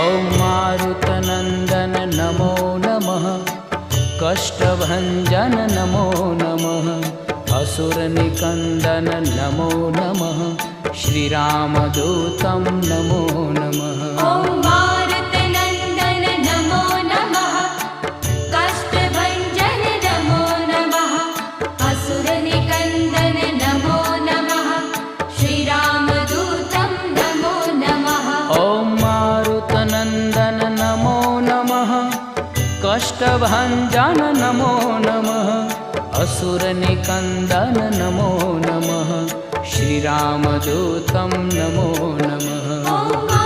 ॐ मारुतनन्दन नमो नमः, कष्टभञ्जन नमो नमः, असुरनिकन्दन नमो नमः, श्रीरामदूतं नमो नमः। ॐ मारुतनन्दन नमो नमः, कष्टभञ्जन नमो नमः, असुरनिकन्दन नमो नमः, श्रीरामदूतं नमो नमः। ॐ मारुतनन्दन नमो नमः, कष्टभञ्जन नमो नमः, असुरनिकन्दन नमो नमः, श्रीरामदूतं नमो नमः।